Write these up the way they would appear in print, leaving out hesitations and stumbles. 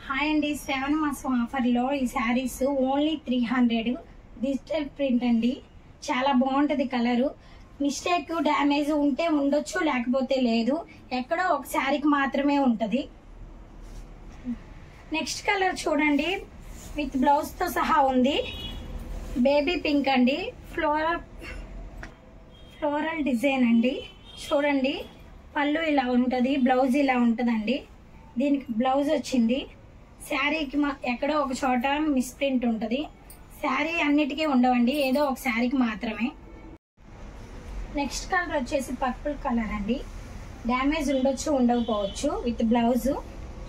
Hi అండి, శ్రావణ మాసం ఆఫర్లో ఈ శారీస్ ఓన్లీ 300 డిజిటల్ ప్రింట్ అండి. చాలా బాగుంటుంది కలరు. మిస్టేక్ డ్యామేజ్ ఉంటే ఉండొచ్చు, లేకపోతే లేదు. ఎక్కడో ఒక శారీకి మాత్రమే ఉంటుంది. నెక్స్ట్ కలర్ చూడండి, విత్ బ్లౌజ్తో సహా ఉంది. బేబీ పింక్ అండి, ఫ్లోరల్ డిజైన్ అండి. చూడండి, పళ్ళు ఇలా ఉంటుంది, బ్లౌజ్ ఇలా ఉంటుందండి. దీనికి బ్లౌజ్ వచ్చింది. శారీకి ఎక్కడో ఒక చోట మిస్ప్రింట్ ఉంటుంది. శారీ అన్నిటికీ ఉండవండి, ఏదో ఒక శారీకి మాత్రమే. నెక్స్ట్ కలర్ వచ్చేసి పర్పుల్ కలర్ అండి. డ్యామేజ్ ఉండొచ్చు, ఉండకపోవచ్చు. విత్ బ్లౌజ్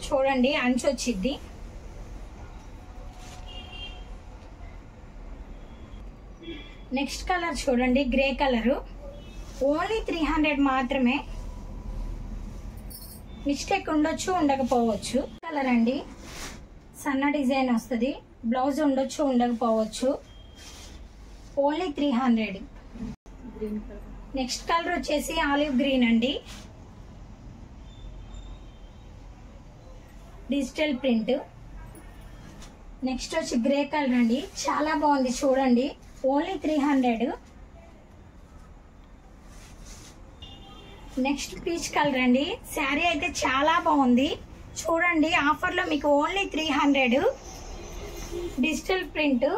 చూడండి, అంచు వచ్చింది. నెక్స్ట్ కలర్ చూడండి, గ్రే కలరు. ఓన్లీ 300 మాత్రమే. మిస్టేక్ ఉండొచ్చు, ఉండకపోవచ్చు. కలర్ అండి, సన్న డిజైన్ వస్తుంది. బ్లౌజ్ ఉండొచ్చు, ఉండకపోవచ్చు. ఓన్లీ 300. నెక్స్ట్ కలర్ వచ్చేసి ఆలివ్ గ్రీన్ అండి, డిజిటల్ ప్రింట్. నెక్స్ట్ వచ్చి గ్రే కలర్ అండి, చాలా బాగుంది చూడండి. ఓన్లీ 300. నెక్స్ట్ పీచ్ కలర్ అండి. శారీ అయితే చాలా బాగుంది చూడండి. ఆఫర్లో మీకు only 300 digital print.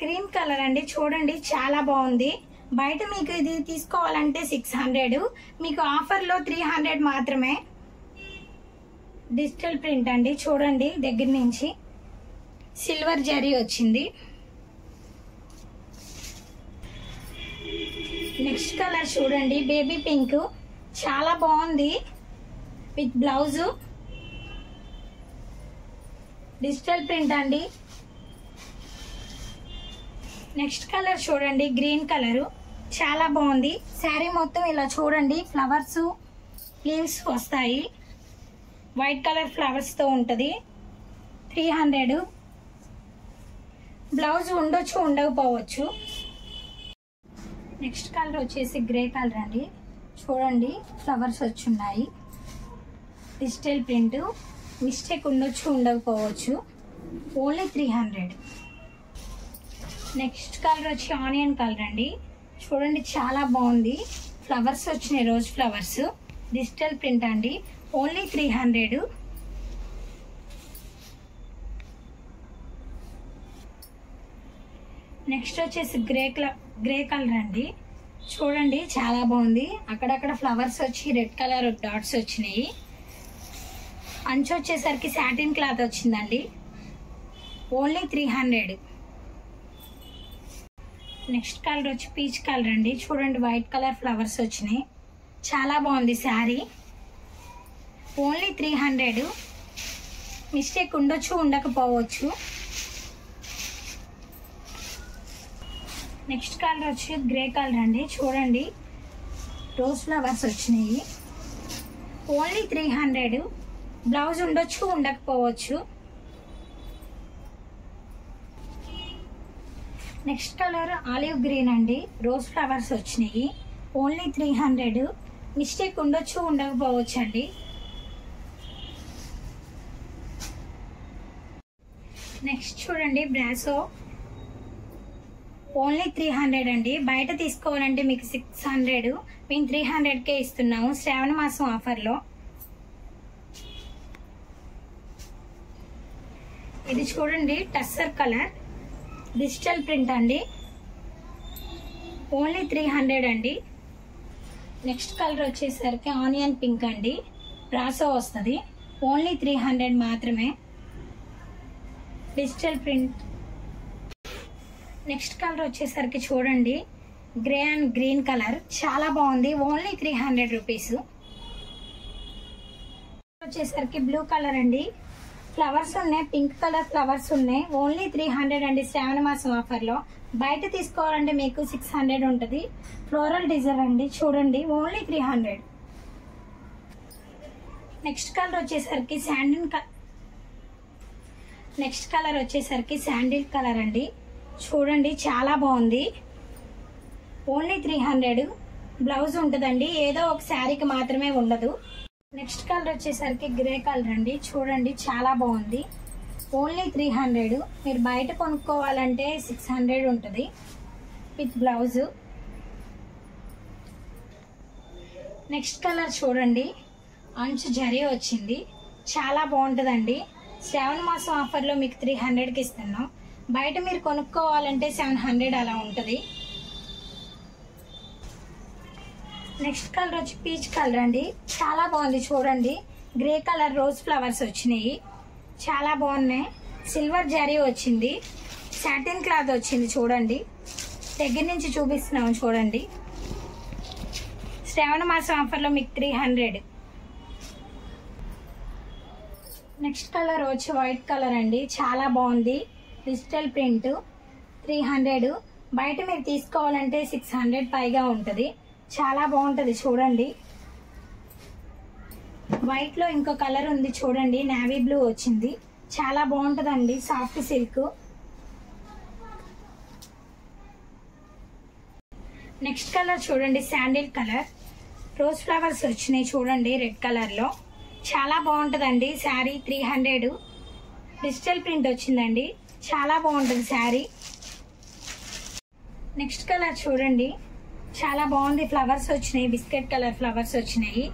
Cream colour అండి, చూడండి చాలా బాగుంది. బయట మీకు ఇది తీసుకోవాలంటే 600, మీకు ఆఫర్లో 300 మాత్రమే. డిజిటల్ ప్రింట్ అండి, చూడండి దగ్గర నుంచి సిల్వర్ జరీ వచ్చింది. నెక్స్ట్ కలర్ చూడండి, బేబీ పింక్, చాలా బాగుంది. విత్ బ్లౌజ్ డిజిటల్ ప్రింట్ అండి. నెక్స్ట్ కలర్ చూడండి, గ్రీన్ కలరు, చాలా బాగుంది. శారీ మొత్తం ఇలా చూడండి, ఫ్లవర్స్ లీవ్స్ వస్తాయి. వైట్ కలర్ ఫ్లవర్స్తో ఉంటుంది. 300. బ్లౌజ్ ఉండొచ్చు, ఉండకపోవచ్చు. నెక్స్ట్ కలర్ వచ్చేసి గ్రే కలర్ అండి. చూడండి, ఫ్లవర్స్ వచ్చున్నాయి. Digital print. మిస్టేక్ ఉండొచ్చు, ఉండకపోవచ్చు. ఓన్లీ 300. నెక్స్ట్ కలర్ వచ్చి ఆనియన్ కలర్ అండి. చూడండి, చాలా బాగుంది. ఫ్లవర్స్ వచ్చినాయి, రోజ్ ఫ్లవర్స్. డిజిటల్ ప్రింట్ అండి. ఓన్లీ 300. నెక్స్ట్ వచ్చేసి గ్రే కలర్ అండి. చూడండి, చాలా బాగుంది. అక్కడక్కడ ఫ్లవర్స్ వచ్చి రెడ్ కలర్ డాట్స్ వచ్చినాయి. అంచు వచ్చేసరికి సాటిన్ క్లాత్ వచ్చిందండి. ఓన్లీ 300. నెక్స్ట్ కలర్ వచ్చి పీచ్ కలర్ అండి. చూడండి, వైట్ కలర్ ఫ్లవర్స్ వచ్చినాయి. చాలా బాగుంది శారీ. ఓన్లీ 300. మిస్టేక్ ఉండొచ్చు, ఉండకపోవచ్చు. నెక్స్ట్ కలర్ వచ్చి గ్రే కలర్ అండి. చూడండి, రోజ్ ఫ్లవర్స్ వచ్చినాయి. ఓన్లీ 300. బ్లౌజ్ ఉండొచ్చు, ఉండకపోవచ్చు. నెక్స్ట్ కలర్ ఆలివ్ గ్రీన్ అండి. రోజ్ ఫ్లవర్స్ వచ్చినాయి. ఓన్లీ 300. మిస్టేక్ ఉండొచ్చు, ఉండకపోవచ్చు అండి. నెక్స్ట్ చూడండి, బ్రాసో. ఓన్లీ 300 అండి. బయట తీసుకోవాలంటే మీకు 600. మేము 300కే ఇస్తున్నాము శ్రావణ మాసం ఆఫర్లో. ఇది చూడండి, టస్సర్ కలర్, డిజిటల్ ప్రింట్ అండి. ఓన్లీ 300 అండి. నెక్స్ట్ కలర్ వచ్చేసరికి ఆనియన్ పింక్ అండి. బ్రాసో వస్తుంది. ఓన్లీ 300 మాత్రమే. Digital print. నెక్స్ట్ కలర్ వచ్చేసరికి చూడండి, గ్రే అండ్ గ్రీన్ కలర్, చాలా బాగుంది. Only 300 rupees. వచ్చేసరికి బ్లూ కలర్ అండి. ఫ్లవర్స్ ఉన్నాయి, పింక్ కలర్ ఫ్లవర్స్ ఉన్నాయి. ఓన్లీ 300 అండి శ్రావణ మాసం ఆఫర్లో. బయట తీసుకోవాలంటే మీకు 600 ఉంటుంది. ఫ్లోరల్ డిజైన్ అండి. చూడండి, ఓన్లీ 300. నెక్స్ట్ కలర్ వచ్చేసరికి శాండిల్ కలర్ అండి. చూడండి, చాలా బాగుంది. ఓన్లీ 300. బ్లౌజ్ ఉంటుందండి, ఏదో ఒక శారీకి మాత్రమే ఉండదు. నెక్స్ట్ కలర్ వచ్చేసరికి గ్రే కలర్ అండి. చూడండి చాలా బాగుంది. ఓన్లీ 300. మీరు బయట కొనుక్కోవాలంటే 600 ఉంటుంది విత్ బ్లౌజు. నెక్స్ట్ కలర్ చూడండి, అంచు జరీ వచ్చింది, చాలా బాగుంటుందండి. శ్రావణ మాసం ఆఫర్లో మీకు 300కి ఇస్తున్నాం. బయట మీరు కొనుక్కోవాలంటే 700 అలా ఉంటుంది. నెక్స్ట్ కలర్ వచ్చి పీచ్ కలర్ అండి, చాలా బాగుంది. చూడండి గ్రే కలర్ రోజ్ ఫ్లవర్స్ వచ్చినాయి, చాలా బాగున్నాయి. సిల్వర్ జరీ వచ్చింది, సాటిన్ క్లాత్ వచ్చింది. చూడండి దగ్గర నుంచి చూపిస్తున్నాము. చూడండి శ్రావణ మాసం ఆఫర్లో మీకు 300. నెక్స్ట్ కలర్ వచ్చి వైట్ కలర్ అండి, చాలా బాగుంది. Digital print 300. బయట మీరు తీసుకోవాలంటే 600 పైగా ఉంటుంది. చాలా బాగుంటుంది. చూడండి వైట్ లో ఇంకో కలర్ ఉంది. చూడండి నేవీ బ్లూ వచ్చింది, చాలా బాగుంటుందండి. Soft silk. నెక్స్ట్ కలర్ చూడండి శాండిల్ కలర్, రోజ్ ఫ్లవర్స్ వచ్చినాయి. చూడండి రెడ్ కలర్ లో చాలా బాగుంటుందండి. శారీ 300. డిజిటల్ ప్రింట్ వచ్చిందండి, చాలా బాగుంటుంది శారీ. నెక్స్ట్ కలర్ చూడండి, చాలా బాగుంది. ఫ్లవర్స్ వచ్చినాయి, బిస్కెట్ కలర్ ఫ్లవర్స్ వచ్చినాయి.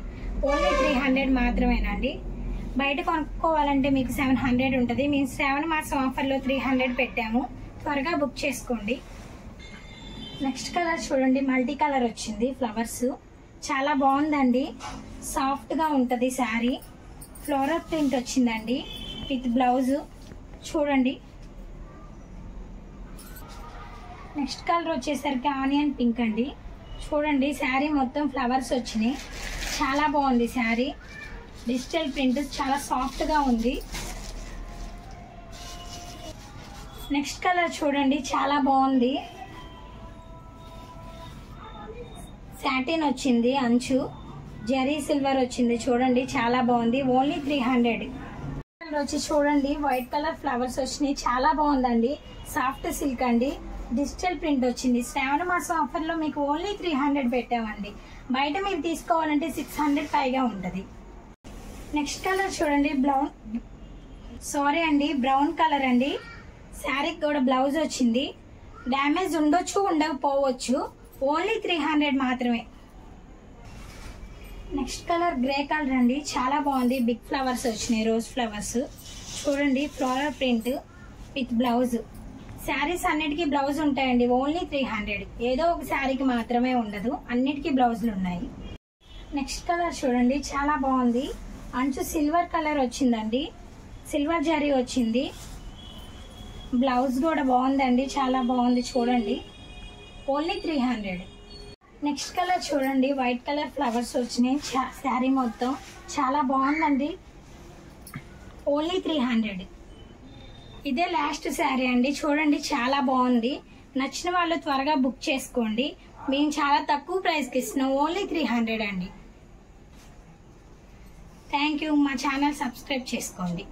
ఓన్లీ 300 మాత్రమేనండి. బయట కొనుక్కోవాలంటే మీకు 700 ఉంటుంది. మేము శ్రావణ మాసం ఆఫర్లో 300 పెట్టాము, త్వరగా బుక్ చేసుకోండి. నెక్స్ట్ కలర్ చూడండి, మల్టీ కలర్ వచ్చింది. ఫ్లవర్స్ చాలా బాగుందండి, సాఫ్ట్గా ఉంటుంది శారీ. ఫ్లోరల్ ప్రింట్ వచ్చిందండి విత్ బ్లౌజ్. చూడండి నెక్స్ట్ కలర్ వచ్చేసరికి ఆనియన్ పింక్ అండి. చూడండి శారీ మొత్తం ఫ్లవర్స్ వచ్చినాయి, చాలా బాగుంది శారీ. డిజిటల్ ప్రింట్ చాలా సాఫ్ట్గా ఉంది. నెక్స్ట్ కలర్ చూడండి, చాలా బాగుంది. సాటిన్ వచ్చింది, అంచు జరీ సిల్వర్ వచ్చింది. చూడండి చాలా బాగుంది. ఓన్లీ 300. వచ్చి చూడండి వైట్ కలర్ ఫ్లవర్స్ వచ్చినాయి, చాలా బాగుందండి. సాఫ్ట్ సిల్క్ అండి, డిజిటల్ ప్రింట్ వచ్చింది. శ్రావణ మాసం ఆఫర్లో మీకు ఓన్లీ 300 పెట్టామండి. బయట మీరు తీసుకోవాలంటే 600 పైగా ఉంటుంది. నెక్స్ట్ కలర్ చూడండి, బ్రౌన్ కలర్ అండి. శారీకి కూడా బ్లౌజ్ వచ్చింది. డ్యామేజ్ ఉండొచ్చు, ఉండకపోవచ్చు. ఓన్లీ 300 మాత్రమే. నెక్స్ట్ కలర్ గ్రే కలర్ అండి, చాలా బాగుంది. బిగ్ ఫ్లవర్స్ వచ్చినాయి, రోజ్ ఫ్లవర్స్. చూడండి floral print with blouse. Saris అన్నిటికీ బ్లౌజ్ ఉంటాయండి. ఓన్లీ 300. ఏదో ఒక శారీకి మాత్రమే ఉండదు, అన్నిటికీ బ్లౌజులు ఉన్నాయి. నెక్స్ట్ కలర్ చూడండి, చాలా బాగుంది. అంచు సిల్వర్ కలర్ వచ్చిందండి, సిల్వర్ జరీ వచ్చింది. బ్లౌజ్ కూడా బాగుందండి, చాలా బాగుంది. చూడండి ఓన్లీ 300. నెక్స్ట్ కలర్ చూడండి, వైట్ కలర్ ఫ్లవర్స్ వచ్చినాయి. శారీ మొత్తం చాలా బాగుందండి. ఓన్లీ 300. ఇదే లాస్ట్ శారీ అండి. చూడండి చాలా బాగుంది. నచ్చిన వాళ్ళు త్వరగా బుక్ చేసుకోండి. మేము చాలా తక్కువ ప్రైస్కి ఇస్తున్నాం. ఓన్లీ 300 అండి. Thank you. మా ఛానల్ సబ్స్క్రైబ్ చేసుకోండి.